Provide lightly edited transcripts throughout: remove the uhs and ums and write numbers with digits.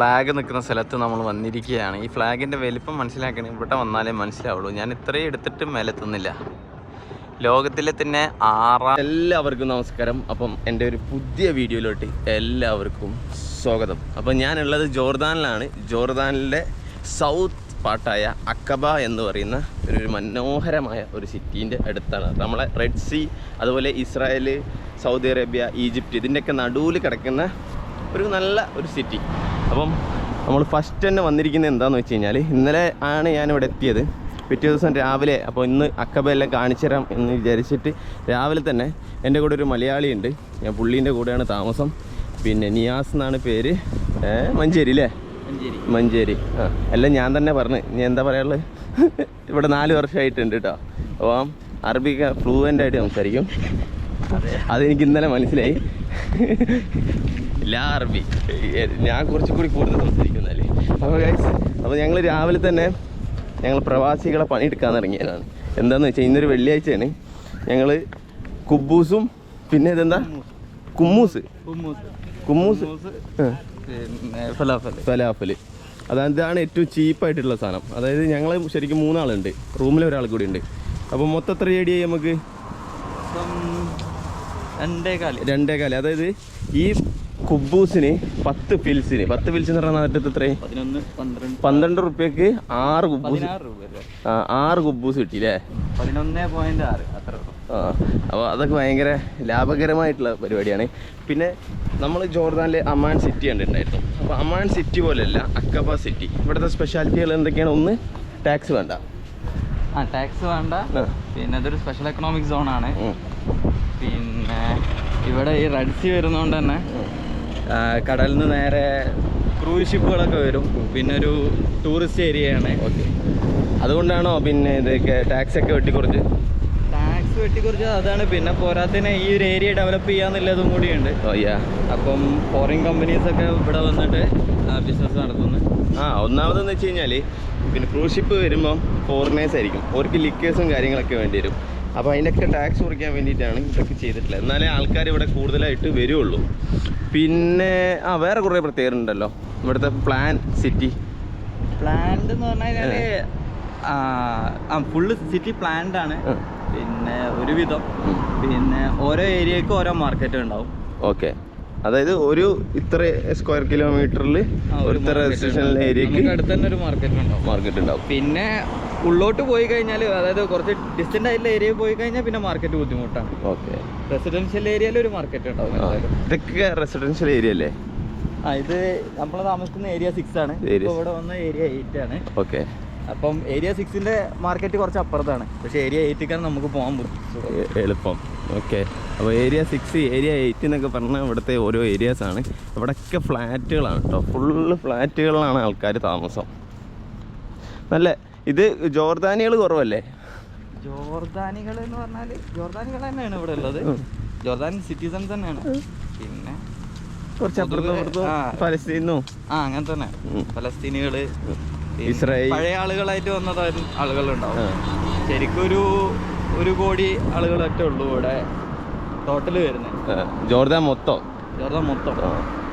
Flag നിൽക്കുന്ന സ്ഥലത്ത് നമ്മൾ വന്നിരിക്കുകയാണ്. ഈ ഫ്ലാഗിൻ്റെ വലിപ്പം മനസ്സിലാക്കണേ ഇവിടെ വന്നാലേ മനസ്സിലാവുള്ളൂ. ഞാൻ ഇത്രയും എടുത്തിട്ട് മേലെത്തുന്നില്ല. ലോകത്തിലെ തന്നെ എല്ലാവർക്കും നമസ്കാരം. അപ്പം എൻ്റെ ഒരു പുതിയ വീഡിയോയിലോട്ട് എല്ലാവർക്കും സ്വാഗതം. അപ്പം ഞാനുള്ളത് ജോർദാനിലാണ്. ജോർദാനിലെ സൗത്ത് പാർട്ടായ അക്കബ എന്ന് പറയുന്ന ഒരു മനോഹരമായ ഒരു സിറ്റീൻ്റെ അടുത്താണ്. നമ്മളെ റെഡ് സീ, അതുപോലെ ഇസ്രായേൽ, സൗദി അറേബ്യ, ഈജിപ്റ്റ് ഇതിൻ്റെയൊക്കെ നടുവിൽ കിടക്കുന്ന ഒരു നല്ല ഒരു സിറ്റി. അപ്പം നമ്മൾ ഫസ്റ്റ് തന്നെ വന്നിരിക്കുന്നത് എന്താണെന്ന് വെച്ച് കഴിഞ്ഞാൽ, ഇന്നലെ ആണ് ഞാനിവിടെ എത്തിയത്. പിറ്റേ ദിവസം രാവിലെ, അപ്പോൾ ഇന്ന് അക്കബയെല്ലാം കാണിച്ചു തരാം എന്ന് വിചാരിച്ചിട്ട് രാവിലെ തന്നെ എൻ്റെ കൂടെ ഒരു മലയാളിയുണ്ട്. ഞാൻ പുള്ളീൻ്റെ കൂടെയാണ് താമസം. പിന്നെ നിയാസ് എന്നാണ് പേര്. മഞ്ചേരി അല്ലേ? മഞ്ചേരി. ആ, എല്ലാം ഞാൻ തന്നെ പറഞ്ഞു. ഞാൻ എന്താ പറയാനുള്ളത്, ഇവിടെ 4 വർഷമായിട്ടുണ്ട് കേട്ടോ. അപ്പോൾ അറബിക്ക് ഫ്ലൂവൻ്റ് ആയിട്ട് സംസാരിക്കും. അതെനിക്ക് ഇന്നലെ മനസ്സിലായി. ലാ അറബി ഞാൻ കുറച്ചുകൂടി കൂടുതൽ സംസാരിക്കുന്നതല്ലേ. അപ്പോൾ ഞങ്ങൾ രാവിലെ തന്നെ ഞങ്ങൾ പ്രവാസികളെ പണിയെടുക്കാൻ ഇറങ്ങിയതാണ്. എന്താണെന്ന് വെച്ചാൽ ഇന്നൊരു വെള്ളിയാഴ്ചയാണ്. ഞങ്ങൾ കുബൂസും പിന്നെ ഇതെന്താ കുമ്മൂസ് ഫലാഫൽ, അതാണ് ഏറ്റവും ചീപ്പായിട്ടുള്ള സാധനം. അതായത് ഞങ്ങൾ ശരിക്കും 3 ആളുണ്ട്, റൂമിൽ ഒരാൾ കൂടി ഉണ്ട്. അപ്പോൾ മൊത്തം എത്ര ഏടിയായി നമുക്ക്? 2.25. അതായത് ഈ കുബൂസിന് 10 ഫിൽസിന് എന്ന് പറഞ്ഞാൽ നാട്ടിൽ എത്രയും 12 റുപ്യക്ക് 6 കുബൂസ്. 6 കുബൂസ് കിട്ടിയില്ലേ? 11.6 അത്ര. അപ്പോൾ അതൊക്കെ ഭയങ്കര ലാഭകരമായിട്ടുള്ള പരിപാടിയാണ്. പിന്നെ നമ്മൾ ജോർദാനിൽ അമാൻ സിറ്റി കണ്ടിട്ടുണ്ടായിരുന്നു. അപ്പോൾ അമാൻ സിറ്റി പോലെയല്ല അക്കബ സിറ്റി. ഇവിടുത്തെ സ്പെഷ്യാലിറ്റികൾ എന്തൊക്കെയാണ്? ഒന്ന്, ടാക്സ് വേണ്ട. ടാക്സ് വേണ്ട. പിന്നെ അതൊരു സ്പെഷ്യൽ എക്കണോമിക് സോണാണ്. പിന്നെ ഇവിടെ ഈ റെഡ് സീ വരുന്നതുകൊണ്ട് തന്നെ കടലിൽ നിന്ന് നേരെ ക്രൂസ് ഷിപ്പുകളൊക്കെ വരും. പിന്നെ ഒരു ടൂറിസ്റ്റ് ഏരിയയാണ്. ഓക്കെ, അതുകൊണ്ടാണോ പിന്നെ ഇതൊക്കെ ടാക്സ് ഒക്കെ വെട്ടിക്കുറച്ച്? അതാണ്. പിന്നെ പോരാത്തതിന് ഈ ഒരു ഏരിയ ഡെവലപ്പ് ചെയ്യാന്നുള്ളതും കൂടിയുണ്ട്. അപ്പം ഫോറിൻ കമ്പനീസൊക്കെ ഇവിടെ വന്നിട്ട് ബിസിനസ് നടത്തുന്നു. ഒന്നാമതെന്ന് വെച്ച് കഴിഞ്ഞാൽ പിന്നെ ക്രൂസ് ഷിപ്പ് വരുമ്പം ഫോറിനേഴ്സ് ആയിരിക്കും. അവർക്ക് ലിക്കേഴ്സും കാര്യങ്ങളൊക്കെ വേണ്ടി വരും. അപ്പോൾ അതിൻ്റെയൊക്കെ ടാക്സ് കുറയ്ക്കാൻ വേണ്ടിയിട്ടാണ് ഇതൊക്കെ ചെയ്തിട്ടുള്ളത്. എന്നാലേ ആൾക്കാർ ഇവിടെ കൂടുതലായിട്ട് വരുള്ളൂ. പിന്നെ വേറെ കുറേ പ്രത്യേകത ഉണ്ടല്ലോ ഇവിടുത്തെ സിറ്റി പ്ലാൻഡ് എന്ന് പറഞ്ഞാൽ ഫുള്ള് സിറ്റി പ്ലാൻഡ് ആണ്. പിന്നെ ഒരുവിധം പിന്നെ ഓരോ ഏരിയക്കും ഓരോ മാർക്കറ്റ് ഉണ്ടാവും. ഓക്കെ, അതായത് ഒരു ഇത്ര സ്ക്വയർ കിലോമീറ്ററിൽ ഇത്ര റെസിഡൻഷ്യൽ ഏരിയക്ക് അടുത്ത് തന്നെ ഒരു മാർക്കറ്റ് ഉണ്ടാവും. പിന്നെ ഉള്ളോട്ട് പോയി കഴിഞ്ഞാൽ, അതായത് കുറച്ച് ഡിസ്റ്റന്റ് ആയിട്ടുള്ള ഏരിയയിൽ പോയി കഴിഞ്ഞാൽ പിന്നെ മാർക്കറ്റ് ബുദ്ധിമുട്ടാണ്. ഓക്കെ, റെസിഡൻഷ്യൽ ഏരിയയിൽ ഒരു മാർക്കറ്റ് ഉണ്ടാവും. ഇതൊക്കെ റെസിഡൻഷ്യൽ ഏരിയ അല്ലേ? ഇത് നമ്മൾ താമസിക്കുന്ന ഏരിയ 6 ആണ്. ഇവിടെ വന്ന ഏരിയ 8 ആണ്. ഓക്കെ, അപ്പം ഏരിയ 6ന്റെ മാർക്കറ്റ് കുറച്ച് അപ്പുറത്താണ്. പക്ഷേ ഏരിയ 8ക്കാണ് നമുക്ക് പോകാൻ എളുപ്പം. ഓക്കെ, അപ്പോൾ ഏരിയ 6, ഏരിയ 8 എന്നൊക്കെ പറഞ്ഞാൽ ഇവിടുത്തെ ഓരോ ഏരിയാസാണ്. ഇവിടെയൊക്കെ ഫ്ലാറ്റുകളാണ് കേട്ടോ. ഫുള്ള് ഫ്ലാറ്റുകളിലാണ് ആൾക്കാർ താമസം. നല്ല ഇത് ജോർദാനികൾ കുറവല്ലേ? ജോർദാനികൾ എന്ന് പറഞ്ഞാൽ ജോർദാനികൾ തന്നെയാണ് ഇവിടെ ഉള്ളത്. ജോർദാൻ സിറ്റിസൺസ് തന്നെയാണ്. പിന്നെ കുറച്ച് അപ്പുറത്തും ഫലസ്തീനും അങ്ങനെ തന്നെ ഫലസ്തീനികള്, ഇസ്രായേൽ പഴയ ആളുകളായിട്ട് വന്നത് ആളുകളുണ്ടാവും. ശരിക്കും 1 കോടി ആളുകളൊക്കെ ഉള്ളൂ ഇവിടെ ടോട്ടല് വരുന്നത്. ജോർദാൻ മൊത്തം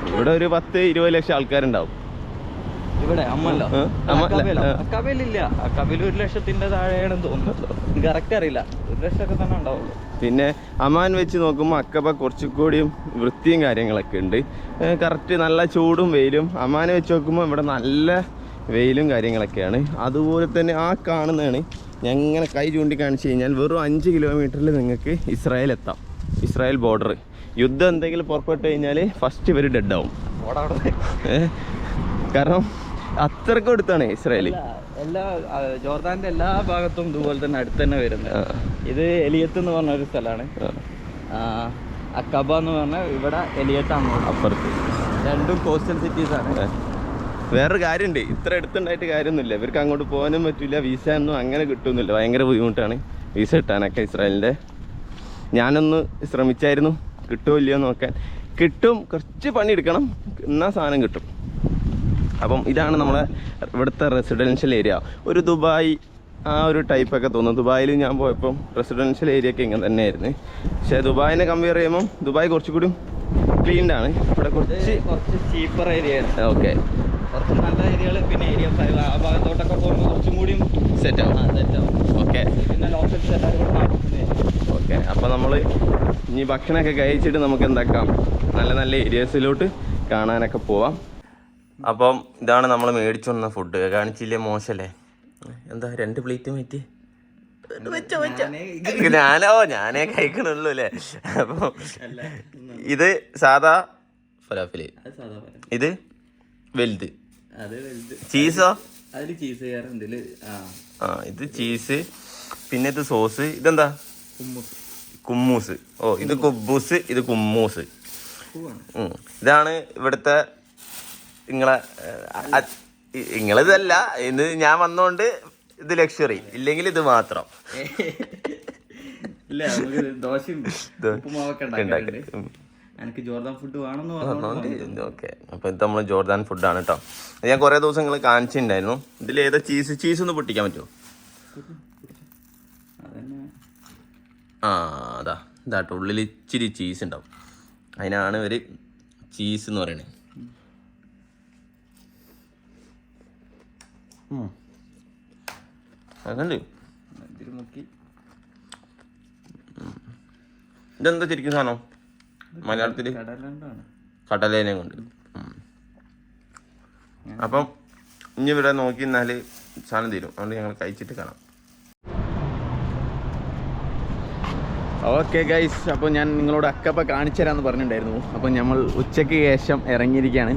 ഇവിടെ ഒരു 10-20 ലക്ഷം ആൾക്കാരുണ്ടാവും. ഇവിടെ അക്കബയിലില്ല. അക്കബയിൽ 1 ലക്ഷത്തിന്റെ താഴെയാണെന്ന് തോന്നുന്നു. കറക്റ്റ് അറിയില്ല. 1 ലക്ഷമൊക്കെ തന്നെ ഉണ്ടാവുള്ളൂ. പിന്നെ അമാൻ വെച്ച് നോക്കുമ്പോൾ അക്കബ കുറച്ചുകൂടിയും വൃത്തിയും കാര്യങ്ങളൊക്കെ ഉണ്ട്. കറക്റ്റ് നല്ല ചൂടും വെയിലും. അമാനെ വെച്ച് നോക്കുമ്പോൾ ഇവിടെ നല്ല വെയിലും കാര്യങ്ങളൊക്കെയാണ്. അതുപോലെ തന്നെ കാണുന്നതാണ്. ഞാൻ ഇങ്ങനെ കൈ ചൂണ്ടിക്കാണിച്ച് കഴിഞ്ഞാൽ വെറും 5 കിലോമീറ്ററിൽ നിങ്ങൾക്ക് ഇസ്രായേൽ എത്താം. Israel border. യുദ്ധം എന്തെങ്കിലും പുറപ്പെട്ട് കഴിഞ്ഞാൽ ഫസ്റ്റ് ഇവർ ഡെഡ് ആവും. കാരണം അത്രക്കും അടുത്താണ് ഇസ്രായേൽ. ജോർദാന്റെ എല്ലാ ഭാഗത്തും ഇതുപോലെ തന്നെ അടുത്ത് തന്നെ വരുന്നത്. ഇത് എലിയത്ത് എന്ന് പറഞ്ഞ ഒരു സ്ഥലമാണ്. അക്കബ എന്ന് പറഞ്ഞാൽ ഇവിടെ എലിയത്താണ് അപ്പുറത്ത്. രണ്ടും കോസ്റ്റൽ സിറ്റീസ് ആണ്. വേറൊരു കാര്യമുണ്ട്, ഇത്ര അടുത്തുണ്ടായിട്ട് കാര്യമൊന്നുമില്ല. ഇവർക്ക് അങ്ങോട്ട് പോകാനും പറ്റില്ല. വിസ ഒന്നും അങ്ങനെ കിട്ടുന്നില്ല. ഭയങ്കര ബുദ്ധിമുട്ടാണ് വിസ കിട്ടാനൊക്കെ ഇസ്രായേലിൻ്റെ. ഞാനൊന്ന് ശ്രമിച്ചായിരുന്നു, കിട്ടുമോ ഇല്ലയോ നോക്കാൻ. കിട്ടും, കുറച്ച് പണിയെടുക്കണം, എന്നാൽ സാധനം കിട്ടും. അപ്പം ഇതാണ് നമ്മളെ ഇവിടുത്തെ റെസിഡൻഷ്യൽ ഏരിയ. ഒരു ദുബായ് ഒരു ടൈപ്പൊക്കെ തോന്നുന്നു. ദുബായിൽ ഞാൻ പോയപ്പം റെസിഡൻഷ്യൽ ഏരിയ ഒക്കെ ഇങ്ങനെ തന്നെയായിരുന്നു. പക്ഷേ ദുബായിനെ കമ്പയർ ചെയ്യുമ്പം ദുബായ് കുറച്ചുകൂടി ക്ലീൻഡാണ്. ഇവിടെ കുറച്ച് ചീപ്പർ ഏരിയ ആണ്. ഓക്കെ, കുറച്ച് നല്ല ഏരിയകൾ, പിന്നെ ഏരിയ 5 ആ ഭാഗത്തോട്ടൊക്കെ പോകുമ്പോൾ കുറച്ചും കൂടിയും സെറ്റ് ആവും. സെറ്റാവും. ഓക്കെ പിന്നെ ലോക്കൽസ് എല്ലാവരും കൂടെ നടക്കുന്നത്. ഓക്കെ. അപ്പോൾ നമ്മൾ ഇനി ഭക്ഷണമൊക്കെ കഴിച്ചിട്ട് നമുക്ക് എന്താക്കാം, നല്ല നല്ല ഏരിയസിലോട്ട് കാണാനൊക്കെ പോവാം. അപ്പം ഇതാണ് നമ്മൾ മേടിച്ചു വന്ന ഫുഡ്. കാണിച്ചില്ലേ, മോശമല്ലേ? എന്താ 2 പ്ലേറ്റ് മാറ്റി ഞാനേ കഴിക്കണുള്ളൂ അല്ലേ. അപ്പം ഇത് സാധാ ഫലാഫില്, ഇത് വലുത്, ചീസോ? അതിൽ ചീസ് കയറുണ്ട്. ഇത് ചീസ്, പിന്നെ ഇത് സോസ്. ഇതെന്താ? കുമ്മൂസ്. ഓ, ഇത് കുബൂസ്, ഇത് കുമ്മൂസ്. ഇതാണ് ഇവിടുത്തെ നിങ്ങളിതല്ല. ഇത് ഞാൻ വന്നോണ്ട് ഇത് ലക്ഷറി, ഇല്ലെങ്കിൽ ഇത് മാത്രം. എനിക്ക് ജോർദാൻ ഫുഡ് വേണമെന്ന്. ഓക്കെ, അപ്പൊ ഇത് നമ്മള് ജോർദാൻ ഫുഡാണ് കേട്ടോ. ഞാൻ കുറെ ദിവസങ്ങൾ കാണിച്ചിട്ടുണ്ടായിരുന്നു. ഇതിൽ ഏതാ ചീസ് ഒന്ന് പൊട്ടിക്കാൻ പറ്റുമോ? അതാ ഇതാട്ടോ, ഉള്ളിൽ ഇച്ചിരി ചീസ് ഉണ്ടാവും. അതിനാണ് ഇവര് ചീസ് എന്ന് പറയണേ. ഇതെന്താ ശരിക്കും സാധനം? മലയാളത്തില് കടലേനെ കൊണ്ട്. അപ്പം ഇനി ഇവിടെ നോക്കി നിന്നാല് സാധനം തരും. അതുകൊണ്ട് ഞങ്ങൾ കഴിച്ചിട്ട് കാണാം. ഓക്കെ ഗൈസ്, അപ്പോൾ ഞാൻ നിങ്ങളോട് അക്കപ്പ കാണിച്ചു തരാമെന്ന് പറഞ്ഞിട്ടുണ്ടായിരുന്നു. അപ്പോൾ നമ്മൾ ഉച്ചയ്ക്ക് ശേഷം ഇറങ്ങിയിരിക്കുകയാണ്.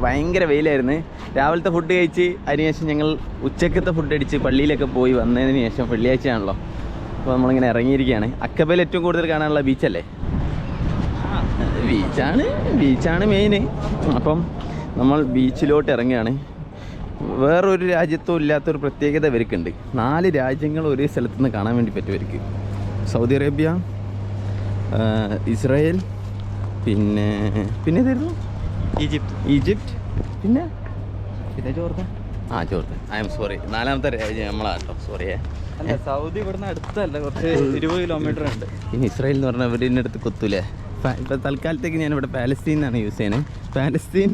ഭയങ്കര വെയിലായിരുന്നു. രാവിലത്തെ ഫുഡ് കഴിച്ച് അതിനുശേഷം ഞങ്ങൾ ഉച്ചക്കത്തെ ഫുഡ് അടിച്ച് പള്ളിയിലൊക്കെ പോയി വന്നതിന് ശേഷം, വെള്ളിയാഴ്ചയാണല്ലോ, അപ്പോൾ നമ്മളിങ്ങനെ ഇറങ്ങിയിരിക്കുകയാണ്. അക്കപ്പയിൽ ഏറ്റവും കൂടുതൽ കാണാനുള്ള ബീച്ചല്ലേ? ബീച്ചാണ് മെയിൻ. അപ്പം നമ്മൾ ബീച്ചിലോട്ട് ഇറങ്ങുകയാണ്. വേറൊരു രാജ്യത്തും ഇല്ലാത്തൊരു പ്രത്യേകത ഇവർക്കുണ്ട്. 4 രാജ്യങ്ങൾ ഒരേ സ്ഥലത്ത് നിന്ന് കാണാൻ വേണ്ടി പറ്റും ഇവർക്ക്. സൗദി അറേബ്യ, ഇസ്രായേൽ, പിന്നെ ഇതായിരുന്നു ഈജിപ്റ്റ്, പിന്നെ Jordan. Jordan. I am sorry, 4ാമത്തെ രാജ്യം നമ്മളാട്ടോ. സോറിയേ. സൗദി ഇവിടുന്ന് അടുത്തല്ല, കുറച്ച് 20 കിലോമീറ്റർ ഉണ്ട്. പിന്നെ ഇസ്രായേൽ എന്ന് പറഞ്ഞാൽ ഇവരുടെ അടുത്ത് കൊത്തൂലേ. ഇപ്പം തൽക്കാലത്തേക്ക് ഞാനിവിടെ പാലസ്തീൻ എന്നാണ് യൂസ് ചെയ്യുന്നത്. പാലസ്തീൻ,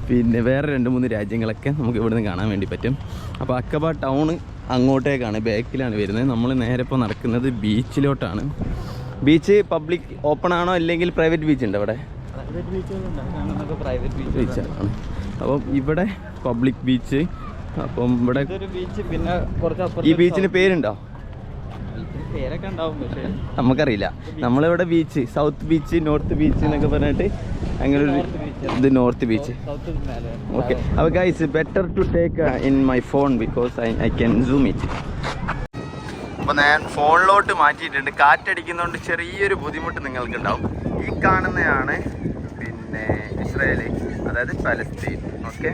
പിന്നെ വേറെ 2-3 രാജ്യങ്ങളൊക്കെ നമുക്ക് ഇവിടുന്ന് കാണാൻ വേണ്ടി പറ്റും. അപ്പോൾ അക്കബ ടൗൺ അങ്ങോട്ടേക്കാണ്, ബാക്കിലാണ് വരുന്നത്. നമ്മൾ നേരെ ഇപ്പോൾ നടക്കുന്നത് ബീച്ചിലോട്ടാണ്. ബീച്ച് പബ്ലിക് ഓപ്പൺ ആണോ അല്ലെങ്കിൽ പ്രൈവറ്റ് ബീച്ച് ഉണ്ട് അവിടെ? പ്രൈവറ്റ് ബീച്ചാണ്. അപ്പം ഇവിടെ പബ്ലിക് ബീച്ച്. അപ്പം ഇവിടെ ബീച്ച്, പിന്നെ കുറച്ച് ഈ ബീച്ചിന് പേരുണ്ടോ? പേരൊക്കെ ഉണ്ടാവും, പക്ഷേ നമുക്കറിയില്ല. നമ്മളിവിടെ beach, south beach, north beach എന്നൊക്കെ പറഞ്ഞിട്ട് അങ്ങനെ ഒരു ഇത് നോർത്ത് ബീച്ച്. ഓക്കെ. അപ്പോൾ guys, better to take in my phone because I can zoom it. അപ്പോൾ ഞാൻ ഫോണിലോട്ട് മാറ്റിയിട്ടുണ്ട്. കാറ്റടിക്കുന്നതുകൊണ്ട് ചെറിയൊരു ബുദ്ധിമുട്ട് നിങ്ങൾക്കുണ്ടാവും. ഈ കാണുന്നതാണ് പിന്നെ ഇസ്രായേൽ, അതായത് പലസ്തീൻ. ഓക്കെ.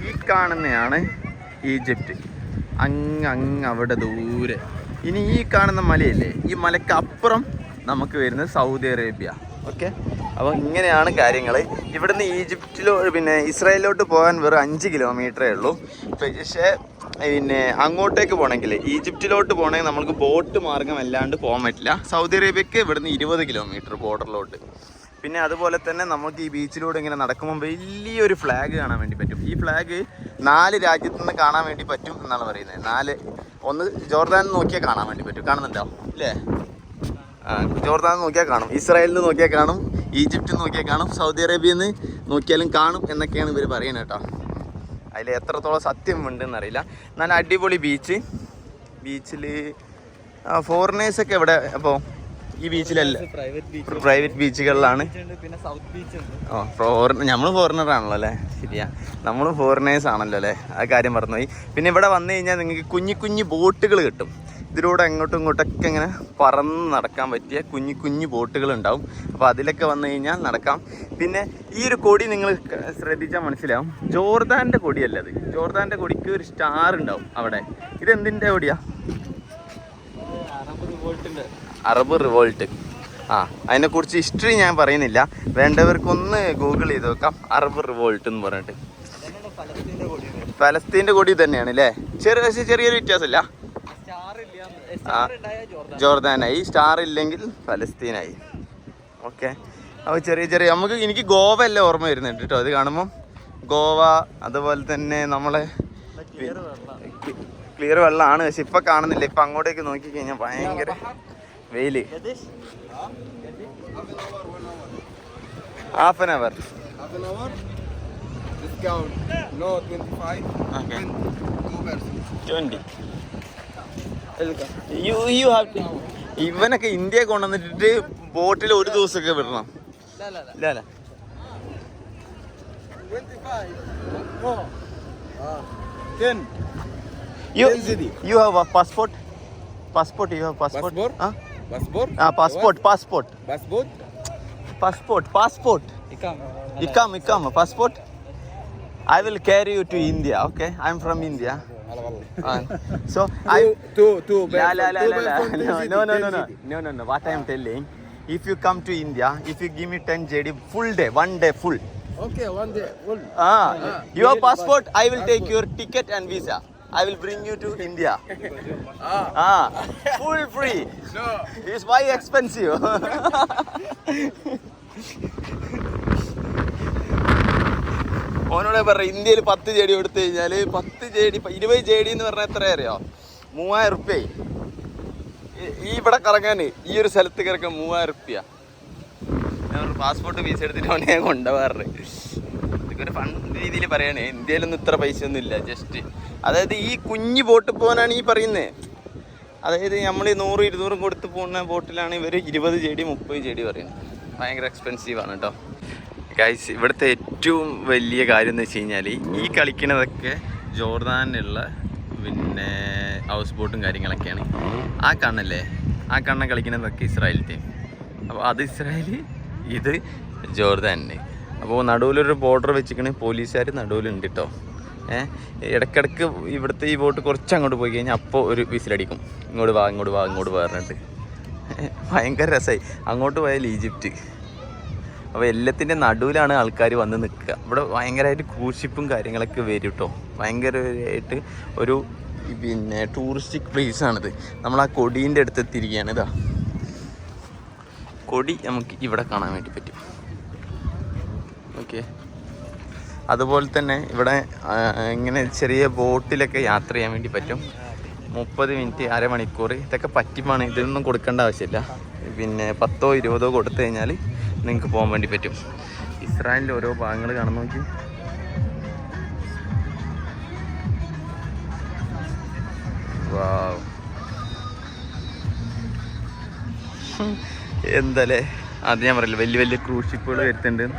ഈ കാണുന്നതാണ് ഈജിപ്റ്റ്, അങ്ങ് അവിടെ ദൂരെ. ഇനി ഈ കാണുന്ന മലയല്ലേ, ഈ മലയ്ക്ക് അപ്പുറം നമുക്ക് വരുന്നത് സൗദി അറേബ്യ. ഓക്കെ. അപ്പോൾ ഇങ്ങനെയാണ് കാര്യങ്ങൾ. ഇവിടുന്ന് പിന്നെ ഇസ്രായേലിലോട്ട് പോകാൻ വെറും 5 കിലോമീറ്ററേ ഉള്ളൂ. പക്ഷേ പിന്നെ അങ്ങോട്ടേക്ക് പോകണമെങ്കിൽ, ഈജിപ്റ്റിലോട്ട് പോകണമെങ്കിൽ നമുക്ക് ബോട്ട് മാർഗം അല്ലാണ്ട് പോകാൻ പറ്റില്ല. സൗദി അറേബ്യക്ക് ഇവിടുന്ന് 20 കിലോമീറ്റർ ബോർഡറിലോട്ട്. പിന്നെ അതുപോലെ തന്നെ നമുക്ക് ഈ ബീച്ചിലൂടെ ഇങ്ങനെ നടക്കുമ്പോൾ വലിയൊരു ഫ്ലാഗ് കാണാൻ വേണ്ടി പറ്റും. ഈ ഫ്ലാഗ് 4 രാജ്യത്തു നിന്ന് കാണാൻ വേണ്ടി പറ്റും എന്നാണ് പറയുന്നത്. ഒന്ന് ജോർദാൻ നോക്കിയാൽ കാണാൻ വേണ്ടി പറ്റും. കാണുന്നുണ്ടോ അല്ലേ? ജോർദാൻ നോക്കിയാൽ കാണും, ഇസ്രായേലിൽ നിന്ന് നോക്കിയാൽ കാണും, ഈജിപ്തിൽ നോക്കിയാൽ കാണും, സൗദി അറേബ്യയിൽ നിന്ന് നോക്കിയാലും കാണും എന്നൊക്കെയാണ് ഇവർ പറയുന്നത് കേട്ടോ. അതിൽ എത്രത്തോളം സത്യം ഉണ്ടെന്നറിയില്ല. നല്ല അടിപൊളി ബീച്ചിൽ ഫോറിനേഴ്സൊക്കെ എവിടെ? അപ്പോൾ ഈ ബീച്ചിലല്ല, പ്രൈവറ്റ് ബീച്ചുകളിലാണ്. നമ്മൾ ഫോറിനറാണല്ലോ അല്ലേ? ശരിയാ, നമ്മൾ ഫോറിനേഴ്സ് ആണല്ലോ അല്ലേ? ആ കാര്യം പറഞ്ഞുപോയി. പിന്നെ ഇവിടെ വന്നു കഴിഞ്ഞാൽ നിങ്ങൾക്ക് കുഞ്ഞു ബോട്ടുകൾ കിട്ടും. ഇതിലൂടെ അങ്ങോട്ടും ഇങ്ങോട്ടൊക്കെ ഇങ്ങനെ പറന്ന് നടക്കാൻ പറ്റിയ കുഞ്ഞു ബോട്ടുകൾ ഉണ്ടാവും. അപ്പോൾ അതിലൊക്കെ വന്നു കഴിഞ്ഞാൽ നടക്കാം. പിന്നെ ഈ ഒരു കൊടി നിങ്ങൾ ശ്രദ്ധിച്ചാൽ മനസ്സിലാവും, ജോർദാൻ്റെ കൊടിയല്ലത്. ജോർദാൻ്റെ കൊടിക്ക് ഒരു സ്റ്റാർ ഉണ്ടാവും അവിടെ. ഇതെന്തിൻ്റെ കൊടിയാ? Arab revolt. അതിനെക്കുറിച്ച് ഹിസ്റ്ററി ഞാൻ പറയുന്നില്ല, വേണ്ടവർക്കൊന്ന് ഗൂഗിൾ ചെയ്ത് നോക്കാം. അറബ് റിവോൾട്ട് എന്ന് പറഞ്ഞിട്ട് ഫലസ്തീൻ്റെ കൊടി തന്നെയാണ് അല്ലേ? ചെറിയൊരു വ്യത്യാസമില്ല. ജോർദാനായി, സ്റ്റാർ ഇല്ലെങ്കിൽ ഫലസ്തീനായി. ഓക്കെ. അപ്പോൾ ചെറിയ എനിക്ക് ഗോവ അല്ലേ ഓർമ്മ വരുന്നുണ്ട് കേട്ടോ. അത് കാണുമ്പോൾ ഗോവ, അതുപോലെ തന്നെ നമ്മളെ ക്ലിയർ വെള്ളമാണ്. പക്ഷെ ഇപ്പൊ കാണുന്നില്ല. ഇപ്പൊ അങ്ങോട്ടേക്ക് നോക്കി കഴിഞ്ഞാൽ ഭയങ്കര വെയില്. Half an hour. Discount. No, 25. Okay. 2%. 20. You have to. ഇവനൊക്കെ ഇന്ത്യയെ കൊണ്ടുവന്നിട്ട് ബോട്ടിൽ ഒരു ദിവസമൊക്കെ വിടണം. ഇല്ല 25. No. 10. You have a passport? Passport, you have passport? Passport? Huh? Passport? Passport. Passport? Passport. Ikam, passport. I will carry you to India, okay? I'm from India. So Two. No. What I am telling, if you come to India, if you give me 10 JD, full day, 1 day full. Okay, 1 day. Full. Your passport, I will take your ticket and visa. I will bring you to India. Full free. No. It's why expensive. ഓനോടെ പറ ഇന്ത്യയിൽ 10 JD എടുത്തു കഴിഞ്ഞാൽ 10 JD 20 JD എന്ന് പറഞ്ഞാൽ എത്ര അറിയോ? 3000 റുപ്യ. ഈ ഇവിടെ കറങ്ങാൻ ഈ ഒരു സ്ഥലത്ത് കിടക്കാൻ 3000 റുപ്യ. ഞാൻ പാസ്പോർട്ട് വീസ എടുത്തിട്ട് അവനെ കൊണ്ടുപോകാറ്. ഇതൊക്കെ ഒരു ഫൺ രീതിയിൽ പറയണേ. ഇന്ത്യയിലൊന്നും ഇത്ര പൈസ ഒന്നും ഇല്ല. ജസ്റ്റ് അതായത് ഈ കുഞ്ഞു ബോട്ട് പോകാനാണ് ഈ പറയുന്നത്. അതായത് നമ്മൾ 100-200 കൊടുത്ത് പോകുന്ന ബോട്ടിലാണ് ഇവർ 20 JD 30 JD പറയുന്നത്. ഭയങ്കര എക്സ്പെൻസീവാണ് കേട്ടോ ഗൈസ്. ഇവിടുത്തെ ഏറ്റവും വലിയ കാര്യം എന്ന് വെച്ച് കഴിഞ്ഞാൽ ഈ കളിക്കണതൊക്കെ ജോർദാനിലുള്ള പിന്നെ ഹൗസ് ബോട്ടും കാര്യങ്ങളൊക്കെയാണ്. ആ കണ്ണ കളിക്കുന്നതൊക്കെ ഇസ്രായേൽ ടീം. അപ്പോൾ അത് ഇസ്രായേൽ, ഇത് ജോർദാനിന്. അപ്പോൾ നടുവിലൊരു ബോർഡർ വെച്ചിക്കണ്. പോലീസുകാർ നടുവിലുണ്ട് കേട്ടോ. ഇടയ്ക്കിടയ്ക്ക് ഇവിടുത്തെ ഈ ബോട്ട് കുറച്ച് അങ്ങോട്ട് പോയി കഴിഞ്ഞാൽ അപ്പോൾ ഒരു വിസിലടിക്കും. ഇങ്ങോട്ട് വാ പറഞ്ഞിട്ട് ഭയങ്കര രസമായി. അങ്ങോട്ട് പോയാൽ ഈജിപ്റ്റ്. അപ്പോൾ എല്ലാത്തിൻ്റെ നടുവിലാണ് ആൾക്കാർ വന്ന് നിൽക്കുക. ഇവിടെ ഭയങ്കരമായിട്ട് ക്രൂസിപ്പും കാര്യങ്ങളൊക്കെ വരും കേട്ടോ. ഭയങ്കരമായിട്ട് ഒരു പിന്നെ ടൂറിസ്റ്റിക് പ്ലേസാണിത്. നമ്മൾ ആ കൊടീൻ്റെ അടുത്ത് എത്തിയിരിക്കുകയാണ്. ഇതാ കൊടി നമുക്ക് ഇവിടെ കാണാൻ വേണ്ടി പറ്റും. ഓക്കെ. അതുപോലെ തന്നെ ഇവിടെ ഇങ്ങനെ ചെറിയ ബോട്ടിലൊക്കെ യാത്ര ചെയ്യാൻ വേണ്ടി പറ്റും. 30 മിനിറ്റ്, അരമണിക്കൂർ ഇതൊക്കെ പറ്റിപ്പാണ്. ഇതൊന്നും കൊടുക്കേണ്ട ആവശ്യമില്ല. പിന്നെ 10 or 20 കൊടുത്തു കഴിഞ്ഞാൽ നിങ്ങൾക്ക് പോകാൻ വേണ്ടി പറ്റും. ഇസ്രായേലിൻ്റെ ഓരോ ഭാഗങ്ങൾ കാണാൻ നോക്കി. വാവ്, എന്താല്ലേ. അത് ഞാൻ പറയില്ല, വലിയ വലിയ ക്രൂസ് ഷിപ്പുകൾ വരുത്തുന്നുണ്ട്.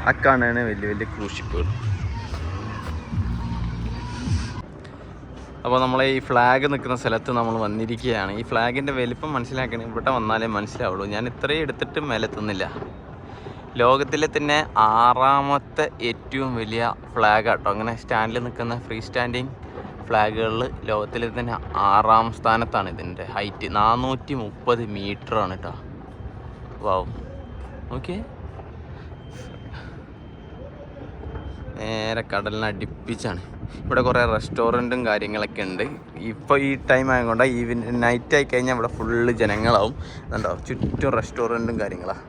ആ കാണാണ് വലിയ ക്രൂസ് ഷിപ്പുകൾ. അപ്പോൾ നമ്മളെ ഈ ഫ്ലാഗ് നിൽക്കുന്ന സ്ഥലത്ത് നമ്മൾ വന്നിരിക്കുകയാണ്. ഈ ഫ്ലാഗിൻ്റെ വലിപ്പം മനസ്സിലാക്കണം. ഇവിടെ വന്നാലേ മനസ്സിലാവുള്ളൂ. ഞാൻ ഇത്രയും എടുത്തിട്ട് മേലെത്തുന്നില്ല. ലോകത്തിലെ തന്നെ 6ാമത്തെ ഏറ്റവും വലിയ ഫ്ലാഗ് കേട്ടോ. അങ്ങനെ സ്റ്റാൻഡിൽ നിൽക്കുന്ന ഫ്രീ സ്റ്റാൻഡിങ് ഫ്ലാഗുകളിൽ ലോകത്തിലെ തന്നെ 6ാം സ്ഥാനത്താണ്. ഇതിൻ്റെ ഹൈറ്റ് 430 മീറ്ററാണ് കേട്ടോ. വാവ്, ഓക്കെ. നേരെ കടലിനെ അടുപ്പിച്ചാണ്. ഇവിടെ കുറേ റെസ്റ്റോറൻറ്റും കാര്യങ്ങളൊക്കെ ഉണ്ട്. ഇപ്പോൾ ഈ ടൈം ആയതുകൊണ്ട് നൈറ്റ് ആയി കഴിഞ്ഞാൽ ഇവിടെ ഫുള്ള് ജനങ്ങളാവും. അതുണ്ടോ, ചുറ്റും റെസ്റ്റോറൻറ്റും കാര്യങ്ങളാണ്.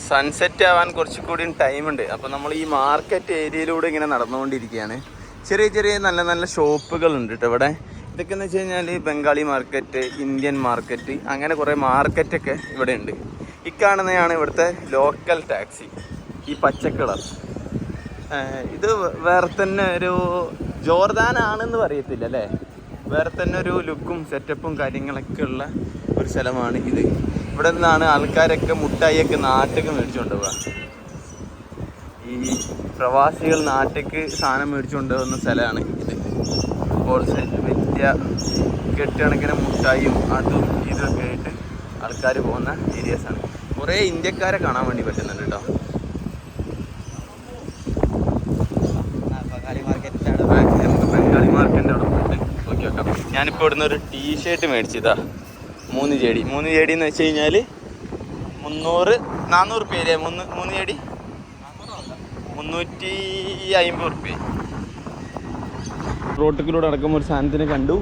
സൺസെറ്റ് ആവാൻ കുറച്ചുകൂടി ടൈമുണ്ട്. അപ്പോൾ നമ്മൾ ഈ മാർക്കറ്റ് ഏരിയയിലൂടെ ഇങ്ങനെ നടന്നുകൊണ്ടിരിക്കുകയാണ്. ചെറിയ നല്ല ഷോപ്പുകളുണ്ട് കേട്ടോ ഇവിടെ. ഇതൊക്കെ എന്ന് വെച്ച് കഴിഞ്ഞാൽ ബംഗാളി മാർക്കറ്റ്, ഇന്ത്യൻ മാർക്കറ്റ്, അങ്ങനെ കുറേ മാർക്കറ്റൊക്കെ ഇവിടെ ഉണ്ട്. ഈ കാണുന്നതാണ് ഇവിടുത്തെ ലോക്കൽ ടാക്സി. ഈ പച്ചക്കളർ ഇത് വേറെ തന്നെ ഒരു ജോർദാനാണെന്ന് പറയത്തില്ല അല്ലേ. വേറെ തന്നെ ഒരു ലുക്കും സെറ്റപ്പും കാര്യങ്ങളൊക്കെ ഉള്ള ഒരു സ്ഥലമാണ് ഇത്. ഇവിടെ നിന്നാണ് ആൾക്കാരൊക്കെ മുട്ടായിയൊക്കെ നാട്ടിലേക്ക് മേടിച്ചുകൊണ്ട് പോവുക. ഈ പ്രവാസികൾ നാട്ടിലേക്ക് സാധനം മേടിച്ചുകൊണ്ട് പോകുന്ന സ്ഥലമാണ് ഇത്. ഹോൾസെയിൽ വലിയ കെട്ടുകണക്കിന് മുട്ടായും അതും ഇതൊക്കെ ആയിട്ട് ആൾക്കാർ പോകുന്ന ഏരിയാസാണ്. കുറേ ഇന്ത്യക്കാരെ കാണാൻ വേണ്ടി പറ്റുന്നുണ്ട് കേട്ടോ. നമുക്ക് ബംഗാളി മാർക്കറ്റിൻ്റെ അവിടെ പോയിട്ട് നോക്കി വെക്കാം. ഞാനിപ്പോൾ ഇവിടുന്ന് ഒരു ടീഷർട്ട് മേടിച്ചതാ. 3 JD എന്ന് വെച്ച് കഴിഞ്ഞാൽ 400 റുപ്യയില്ലേ? 3 JD 350 റുപ്യ. റോട്ടിലൂടെ അടക്കുമ്പോൾ ഒരു സാധനത്തിനെ കണ്ടു.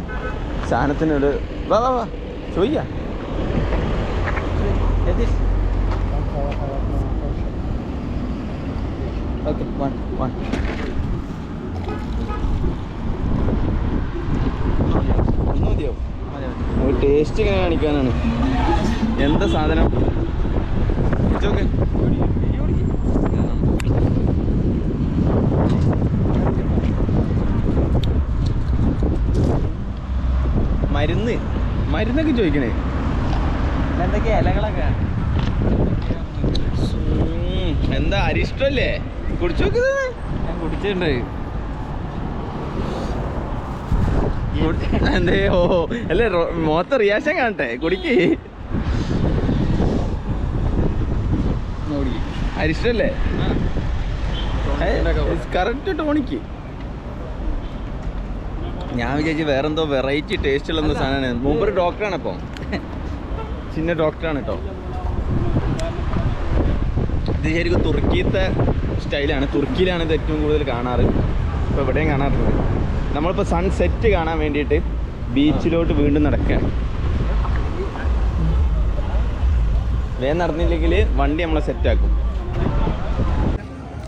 സാധനത്തിനൊരു വാ ചോദിക്കാം. ഓക്കെ 1 ഒന്നും മതിയോ? ടേസ്റ്റ് ഇങ്ങനെ കാണിക്കാനാണ്. എന്താ സാധനം? ഇതൊക്കെ മരുന്നൊക്കെ ചോദിക്കണേ. എന്തൊക്കെയാ ഇലകളൊക്കെ? എന്താ അരിഷ്ടല്ലേ? കുടിച്ചു നോക്കുന്നത്? ഞാൻ കുടിച്ചിട്ടുണ്ട്. എന്തേ? ഓ അല്ലേ, മൊത്തം റിയാക്ഷൻ കാണട്ടെ. കുടിക്ക്. അരിഷ്ടല്ലേ? Correct tonic. ഞാൻ വിചാരിച്ചു വേറെന്തോ വെറൈറ്റി ടേസ്റ്റ് ഉള്ള സാധനമാണ്. മൂപ്പര് ഡോക്ടറാണ്. അപ്പം ചിന്ന ഡോക്ടറാണ് കേട്ടോ. ഇത് ശരിക്കും തുർക്കിയത്തെ സ്റ്റൈലാണ്. തുർക്കിയിലാണ് ഇത് ഏറ്റവും കൂടുതൽ കാണാറ്. ഇപ്പോൾ എവിടെയും കാണാറുണ്ട്. നമ്മളിപ്പോൾ സൺസെറ്റ് കാണാൻ വേണ്ടിയിട്ട് ബീച്ചിലോട്ട് വീണ്ടും നടക്കുകയാണ്. വേഗം നടന്നില്ലെങ്കിൽ വണ്ടി നമ്മളെ സെറ്റാക്കും.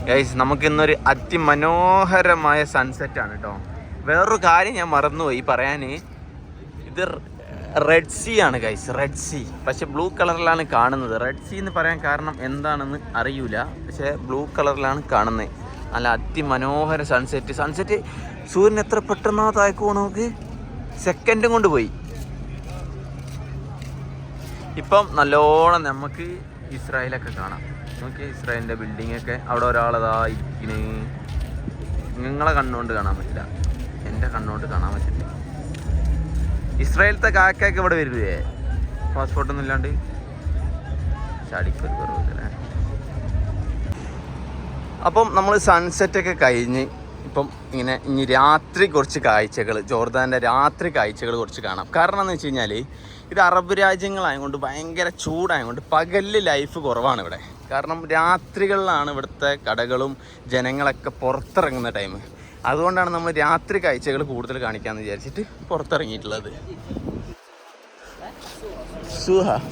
ഗൈസ്, നമുക്കിന്നൊരു അതിമനോഹരമായ സൺസെറ്റാണ് കേട്ടോ. വേറൊരു കാര്യം ഞാൻ മറന്നുപോയി പറയാൻ. ഇത് റെഡ് സീ ആണ് ഗൈസ്, റെഡ് സീ. പക്ഷെ ബ്ലൂ കളറിലാണ് കാണുന്നത്. റെഡ് സീ എന്ന് പറയാൻ കാരണം എന്താണെന്ന് അറിയൂല, പക്ഷെ ബ്ലൂ കളറിലാണ് കാണുന്നത്. നല്ല അതിമനോഹര സൺസെറ്റ്. സൂര്യൻ എത്ര പെട്ടെന്നാ താഴേക്ക് പോകണം. നമുക്ക് സെക്കൻഡും കൊണ്ട് പോയി. ഇപ്പം നല്ലോണം നമുക്ക് ഇസ്രായേലൊക്കെ കാണാം. നോക്കി, ഇസ്രായേലിൻ്റെ ബിൽഡിങ്ങൊക്കെ. അവിടെ ഒരാളതാ ഇരിക്കണേ. നിങ്ങളെ കണ്ണുകൊണ്ട് കാണാൻ പറ്റില്ല, എൻ്റെ കണ്ണുകൊണ്ട് കാണാൻ പറ്റില്ല. ഇസ്രായേലത്തെ കാക്കയൊക്കെ ഇവിടെ വരില്ലേ പാസ്പോർട്ടൊന്നും ഇല്ലാണ്ട്? ചടിക്കൊരു കുറവില്ലേ. അപ്പം നമ്മൾ സൺസെറ്റൊക്കെ കഴിഞ്ഞ് ഇപ്പം ഇനി രാത്രി കുറച്ച് കാഴ്ചകൾ, ജോർദാൻ്റെ രാത്രി കാഴ്ചകൾ കുറച്ച് കാണാം. കാരണം എന്ന് വെച്ച് കഴിഞ്ഞാൽ ഇത് അറബ് രാജ്യങ്ങളായതുകൊണ്ട് ഭയങ്കര ചൂടായതുകൊണ്ട് പകലിൽ ലൈഫ് കുറവാണ് ഇവിടെ. കാരണം രാത്രികളിലാണ് ഇവിടുത്തെ കടകളും ജനങ്ങളൊക്കെ പുറത്തിറങ്ങുന്ന ടൈം. അതുകൊണ്ടാണ് നമ്മൾ രാത്രി കാഴ്ചകൾ കൂടുതൽ കാണിക്കാമെന്ന് വിചാരിച്ചിട്ട് പുറത്തിറങ്ങിയിട്ടുള്ളത്.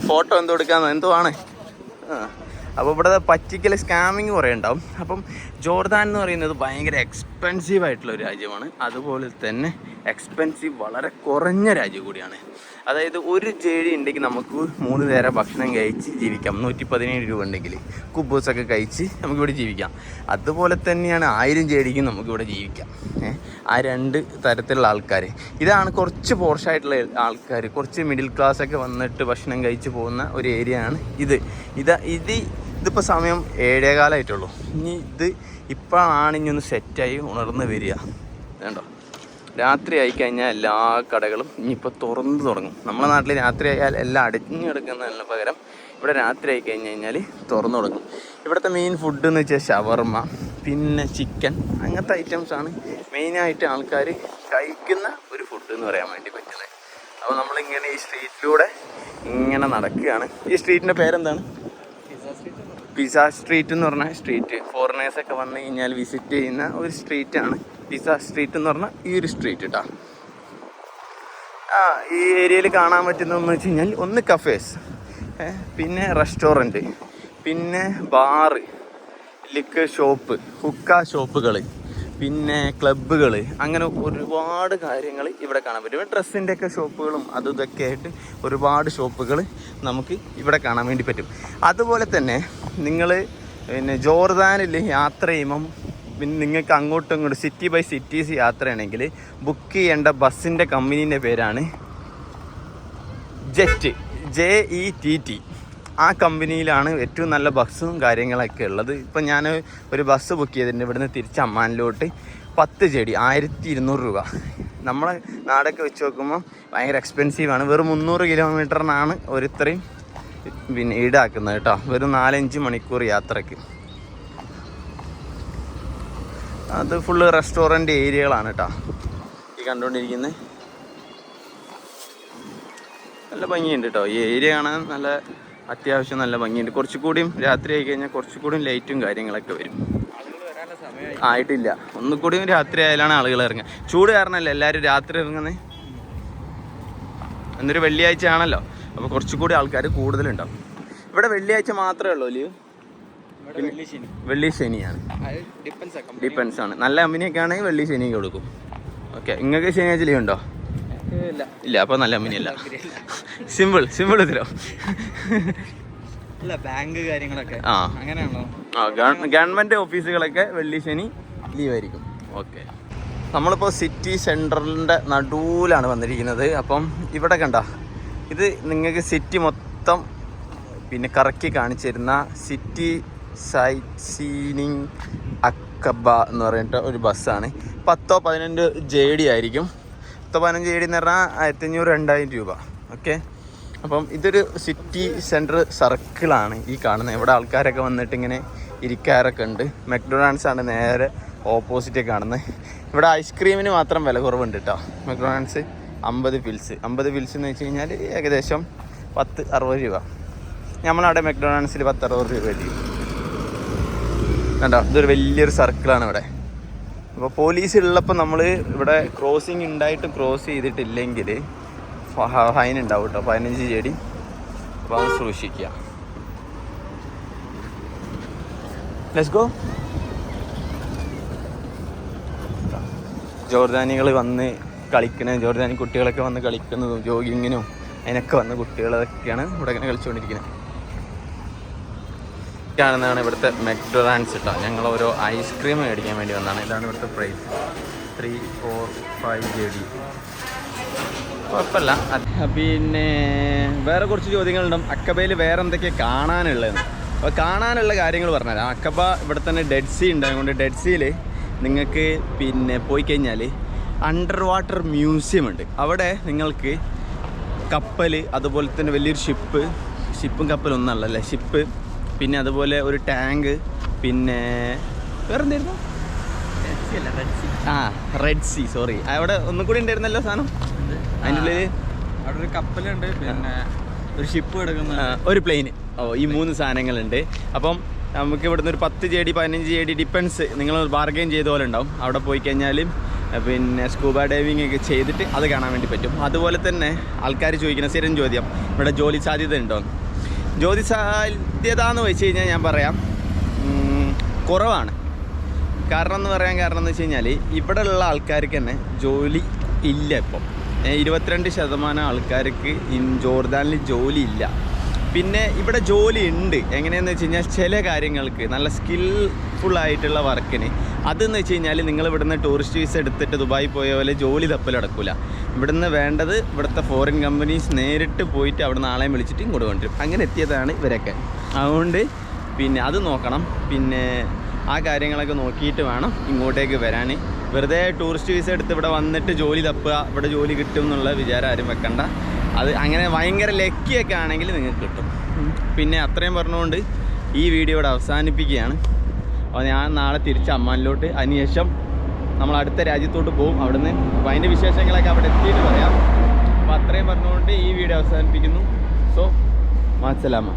ഫോട്ടോ എന്തോ എടുക്കാമെന്നോ എന്തോ ആണ്. അപ്പോൾ ഇവിടെ പറ്റിക്കൽ സ്കാമിങ് കുറേ ഉണ്ടാവും. അപ്പം ജോർദാൻ എന്ന് പറയുന്നത് ഭയങ്കര എക്സ്പെൻസീവ് ആയിട്ടുള്ള ഒരു രാജ്യമാണ്. അതുപോലെ തന്നെ എക്സ്പെൻസീവ് വളരെ കുറഞ്ഞ രാജ്യം കൂടിയാണ്. അതായത് ഒരു ജേഴി ഉണ്ടെങ്കിൽ നമുക്ക് 3 നേരം ഭക്ഷണം കഴിച്ച് ജീവിക്കാം. 117 രൂപ ഉണ്ടെങ്കിൽ കുബൂസൊക്കെ കഴിച്ച് നമുക്കിവിടെ ജീവിക്കാം. അതുപോലെ തന്നെയാണ് 1000 ജേടിക്കും നമുക്കിവിടെ ജീവിക്കാം. ആ 2 തരത്തിലുള്ള ആൾക്കാർ. ഇതാണ് കുറച്ച് പോർഷായിട്ടുള്ള ആൾക്കാർ, കുറച്ച് മിഡിൽ ക്ലാസ്സൊക്കെ വന്നിട്ട് ഭക്ഷണം കഴിച്ച് പോകുന്ന ഒരു ഏരിയ ആണ് ഇതിപ്പോൾ സമയം 7:15 ഇനി ഇപ്പോഴാണ് ഇനി ഒന്ന് സെറ്റായി ഉണർന്ന് വരിക. വേണ്ടോ, രാത്രി ആയിക്കഴിഞ്ഞാൽ എല്ലാ കടകളും ഇനിയിപ്പോൾ തുറന്നു തുടങ്ങും. നമ്മുടെ നാട്ടിൽ രാത്രി ആയാൽ എല്ലാം അടഞ്ഞു കിടക്കുന്നതിന് പകരം ഇവിടെ രാത്രി ആയി കഴിഞ്ഞാൽ തുറന്നു തുടങ്ങും. ഇവിടുത്തെ മെയിൻ ഫുഡ് എന്ന് വെച്ചാൽ ഷവർമ്മ, പിന്നെ ചിക്കൻ, അങ്ങനത്തെ ഐറ്റംസാണ് മെയിനായിട്ട് ആൾക്കാർ കഴിക്കുന്ന ഒരു ഫുഡ് എന്ന് പറയാൻ വേണ്ടി പറ്റുന്നത്. അപ്പോൾ നമ്മളിങ്ങനെ ഈ സ്ട്രീറ്റിലൂടെ ഇങ്ങനെ നടക്കുകയാണ്. ഈ സ്ട്രീറ്റിൻ്റെ പേരെന്താണ്? പിസ്സ സ്ട്രീറ്റ് എന്ന് പറഞ്ഞ സ്ട്രീറ്റ്. ഫോറിനേഴ്സൊക്കെ വന്നു കഴിഞ്ഞാൽ വിസിറ്റ് ചെയ്യുന്ന ഒരു സ്ട്രീറ്റാണ് പിസ്സ സ്ട്രീറ്റ് എന്ന് പറഞ്ഞാൽ ഈ ഒരു സ്ട്രീറ്റ് കേട്ടോ. ഈ ഏരിയയിൽ കാണാൻ പറ്റുന്നതെന്ന് വെച്ച് കഴിഞ്ഞാൽ ഒന്ന് കഫേസ്, പിന്നെ റെസ്റ്റോറൻറ്റ്, പിന്നെ ബാറ്, ലിക്കർ ഷോപ്പ്, ഹുക്ക ഷോപ്പുകൾ, പിന്നെ ക്ലബ്ബുകൾ, അങ്ങനെ ഒരുപാട് കാര്യങ്ങൾ ഇവിടെ കാണാൻ പറ്റും. ഡ്രസ്സിൻ്റെ ഒക്കെ ഷോപ്പുകളും അതും ഇതൊക്കെ ആയിട്ട് ഒരുപാട് ഷോപ്പുകൾ നമുക്ക് ഇവിടെ കാണാൻ വേണ്ടി പറ്റും. അതുപോലെ തന്നെ നിങ്ങൾ പിന്നെ ജോർദാനിൽ യാത്ര ചെയ്യുമ്പം പിന്നെ നിങ്ങൾക്ക് അങ്ങോട്ടും ഇങ്ങോട്ടും സിറ്റി ബൈ സിറ്റീസ് യാത്രയാണെങ്കിൽ ബുക്ക് ചെയ്യേണ്ട ബസ്സിൻ്റെ കമ്പനീൻ്റെ പേരാണ് JETT. ആ കമ്പനിയിലാണ് ഏറ്റവും നല്ല ബസ്സും കാര്യങ്ങളൊക്കെ ഉള്ളത്. ഇപ്പം ഞാൻ ഒരു ബസ് ബുക്ക് ചെയ്തിട്ടുണ്ട് ഇവിടുന്ന് തിരിച്ച് അമ്മാനിലോട്ട്. 10 ജേടി 1200 രൂപ. നമ്മളെ നാടൊക്കെ വെച്ച് നോക്കുമ്പോൾ ഭയങ്കര എക്സ്പെൻസീവാണ്. വെറും 300 കിലോമീറ്ററിനാണ് ഇത്രയും പിന്നെ ഈടാക്കുന്നത് കേട്ടോ. വെറും 4-5 മണിക്കൂർ യാത്രയ്ക്ക്. അത് ഫുള്ള് റെസ്റ്റോറൻറ്റ് ഏരിയകളാണ് കേട്ടോ ഈ കണ്ടുകൊണ്ടിരിക്കുന്നത്. നല്ല ഭംഗിയുണ്ട് കേട്ടോ ഈ ഏരിയ കാണാൻ. നല്ല അത്യാവശ്യം നല്ല ഭംഗിയുണ്ട്. കുറച്ചുകൂടിയും രാത്രി ആയി കഴിഞ്ഞാൽ കുറച്ചുകൂടിയും ലൈറ്റും കാര്യങ്ങളൊക്കെ വരും. ആയിട്ടില്ല, ഒന്നുകൂടിയും രാത്രി ആയാലാണ് ആളുകൾ ഇറങ്ങുക. ചൂട് കാരണമല്ല എല്ലാവരും രാത്രി ഇറങ്ങുന്നത്. എന്നൊരു വെള്ളിയാഴ്ച ആണല്ലോ, അപ്പോൾ കുറച്ചുകൂടി ആൾക്കാർ കൂടുതലുണ്ടാവും. ഇവിടെ വെള്ളിയാഴ്ച മാത്രമേ ഉള്ളൂ ലീവ്. വെള്ളി ശനിയാണ്. ഡിപ്പെൻസ് ആണ്. നല്ല കമ്പനിയൊക്കെ ആണെങ്കിൽ വെള്ളി ശനിയൊക്കെ കൊടുക്കും. ഓക്കെ, നിങ്ങൾക്ക് ശനിയാഴ്ച ലീവ് ഉണ്ടോ? ഇല്ല, അപ്പോൾ നല്ല കമ്പനിയല്ല. സിമ്പിൾ ഉത്തരം. ബാങ്ക് കാര്യങ്ങളൊക്കെ അങ്ങനെയാണോ? ഗവൺമെൻറ് ഓഫീസുകളൊക്കെ വെള്ളി ശനി ലീവായിരിക്കും. ഓക്കെ, നമ്മളിപ്പോൾ സിറ്റി സെൻട്രലിൻ്റെ നടുവിലാണ് വന്നിരിക്കുന്നത്. അപ്പം ഇവിടെ കണ്ട, ഇത് നിങ്ങൾക്ക് സിറ്റി മൊത്തം പിന്നെ കറക്കി കാണിച്ചു തരുന്ന സിറ്റി സൈറ്റ് സീനിങ് അക്കബ എന്ന് പറഞ്ഞിട്ട് ഒരു ബസ്സാണ്. 10-15 JD ആയിരിക്കും. 10-15 JD എന്ന് പറഞ്ഞാൽ 1500-2000 രൂപ. ഓക്കെ, അപ്പം ഇതൊരു സിറ്റി സെൻറ്റർ സർക്കിളാണ് ഈ കാണുന്നത്. ഇവിടെ ആൾക്കാരൊക്കെ വന്നിട്ട് ഇങ്ങനെ ഇരിക്കാറൊക്കെ ഉണ്ട്. മെക്ഡൊണാൾഡ്സ് ആണ് നേരെ ഓപ്പോസിറ്റ് കാണുന്നത്. ഇവിടെ ഐസ്ക്രീമിന് മാത്രം വില കുറവുണ്ട് കേട്ടോ. മെക്ഡൊണാൾഡ്സ് 50 പിൽസ് എന്ന് വെച്ച് കഴിഞ്ഞാൽ ഏകദേശം 10-60 രൂപ. നമ്മളവിടെ മെക്ഡൊണാൾഡ്സിൽ 10-60 രൂപ ആയിരിക്കും. കണ്ടോ, ഇതൊരു വലിയൊരു സർക്കിളാണ് ഇവിടെ. അപ്പോൾ പോലീസ് ഉള്ളപ്പോൾ നമ്മൾ ഇവിടെ ക്രോസിങ് ഉണ്ടായിട്ട് ക്രോസ് ചെയ്തിട്ടില്ലെങ്കിൽ ഫൈൻ ഉണ്ടാവും കേട്ടോ, 15 JD. അപ്പോൾ അത് സൂക്ഷിക്കുക. Let's go. ജോർദാനികൾ വന്ന് ജോർദാനി കുട്ടികളൊക്കെ വന്ന് കളിക്കുന്നതും ജോഗിങ്ങിനും അതിനൊക്കെ വന്ന കുട്ടികളൊക്കെയാണ് ഇവിടെ ഇങ്ങനെ കളിച്ചുകൊണ്ടിരിക്കുന്നത്. കാണുന്നതാണ് ഇവിടുത്തെ മെക്ഡൊണാൾഡ്സ് കേട്ടോ. ഞങ്ങൾ ഓരോ ഐസ്ക്രീം മേടിക്കാൻ വേണ്ടി വന്നതാണ്. ഇതാണ് ഇവിടുത്തെ പ്രൈസ്, 3-4-5 JD. കുഴപ്പമില്ല. പിന്നെ വേറെ കുറച്ച് ചോദ്യങ്ങളുണ്ടാവും. അക്കബയിൽ വേറെ എന്തൊക്കെയാണ് കാണാനുള്ളതെന്ന്. അപ്പോൾ കാണാനുള്ള കാര്യങ്ങൾ പറഞ്ഞുതരാം. അക്കബ ഇവിടെ തന്നെ ഡെഡ് സീ ഉണ്ട്. അതുകൊണ്ട് ഡെഡ് സീയിൽ നിങ്ങൾക്ക് പിന്നെ പോയി കഴിഞ്ഞാൽ അണ്ടർ വാട്ടർ മ്യൂസിയം ഉണ്ട്. അവിടെ നിങ്ങൾക്ക് കപ്പൽ, അതുപോലെ തന്നെ വലിയൊരു ഷിപ്പും കപ്പലൊന്നല്ലേ, ഷിപ്പ്, പിന്നെ അതുപോലെ ഒരു ടാങ്ക്, പിന്നെ വേറെ എന്തായിരുന്നു? റെഡ് സീ സോറി, അവിടെ ഒന്നും കൂടി ഉണ്ടായിരുന്നല്ലോ സാധനം. അതിൻ്റെ ഉള്ളിൽ അവിടെ ഒരു കപ്പലുണ്ട്, പിന്നെ ഒരു ഷിപ്പ് കിടക്കുന്ന ഒരു പ്ലെയിന്. ഈ 3 സാധനങ്ങളുണ്ട്. അപ്പം നമുക്ക് ഇവിടുന്ന് ഒരു 10 JD 15 JD ഡിപ്പെൻസ്, നിങ്ങൾ ബാർഗെയിൻ ചെയ്ത പോലെ ഉണ്ടാവും. അവിടെ പോയി കഴിഞ്ഞാൽ പിന്നെ സ്കൂബ ഡൈവിംഗ് ഒക്കെ ചെയ്തിട്ട് അത് കാണാൻ വേണ്ടി പറ്റും. അതുപോലെ തന്നെ ആൾക്കാർ ചോദിക്കുന്ന സ്ഥിരം ചോദ്യം, ഇവിടെ ജോലി സാധ്യത ഉണ്ടോ? ജോലി സാധ്യത എന്ന് വെച്ച് കഴിഞ്ഞാൽ ഞാൻ പറയാം കുറവാണ്. കാരണം എന്ന് വെച്ച് കഴിഞ്ഞാൽ ഇവിടെ ഉള്ള ആൾക്കാർക്ക് തന്നെ ജോലി ഇല്ല. ഇപ്പം 22% ആൾക്കാർക്ക് ജോർദാനിൽ ജോലി ഇല്ല. പിന്നെ ഇവിടെ ജോലി ഉണ്ട്. എങ്ങനെയാണെന്ന് വെച്ച് കഴിഞ്ഞാൽ ചില കാര്യങ്ങൾക്ക് നല്ല സ്കിൽഫുള്ളായിട്ടുള്ള വർക്കിന് അതെന്ന് വെച്ച് കഴിഞ്ഞാൽ നിങ്ങൾ ഇവിടുന്ന് ടൂറിസ്റ്റ് വീസ എടുത്തിട്ട് ദുബായി പോയ പോലെ ജോലി തപ്പൽ നടക്കില്ല. ഇവിടുന്ന് വേണ്ടത് ഇവിടുത്തെ ഫോറിൻ കമ്പനീസ് നേരിട്ട് പോയിട്ട് അവിടെ നാളെ വിളിച്ചിട്ട് ഇങ്ങോട്ട് കൊണ്ടുവരും. അങ്ങനെ എത്തിയതാണ് ഇവരൊക്കെ. അതുകൊണ്ട് പിന്നെ അത് നോക്കണം. പിന്നെ ആ കാര്യങ്ങളൊക്കെ നോക്കിയിട്ട് വേണം ഇങ്ങോട്ടേക്ക് വരാൻ. വെറുതെ ടൂറിസ്റ്റ് വീസ എടുത്ത് ഇവിടെ വന്നിട്ട് ജോലി തപ്പുക, ഇവിടെ ജോലി കിട്ടും എന്നുള്ള വിചാരം ആരും വെക്കണ്ട. അത് അങ്ങനെ ഭയങ്കര ലക്കിയൊക്കെ ആണെങ്കിൽ നിങ്ങൾക്ക് കിട്ടും. പിന്നെ അത്രയും പറഞ്ഞുകൊണ്ട് ഈ വീഡിയോ ഇവിടെ അവസാനിപ്പിക്കുകയാണ്. അപ്പോൾ ഞാൻ നാളെ തിരിച്ച് അമ്മാനിലോട്ട്, അതിനുശേഷം നമ്മൾ അടുത്ത രാജ്യത്തോട്ട് പോകും. അവിടുന്ന് അപ്പോൾ അതിൻ്റെ വിശേഷങ്ങളൊക്കെ അവിടെ എത്തിയിട്ട് പറയാം. അപ്പോൾ അത്രയും പറഞ്ഞുകൊണ്ട് ഈ വീഡിയോ അവസാനിപ്പിക്കുന്നു. സോ മാസലാമ.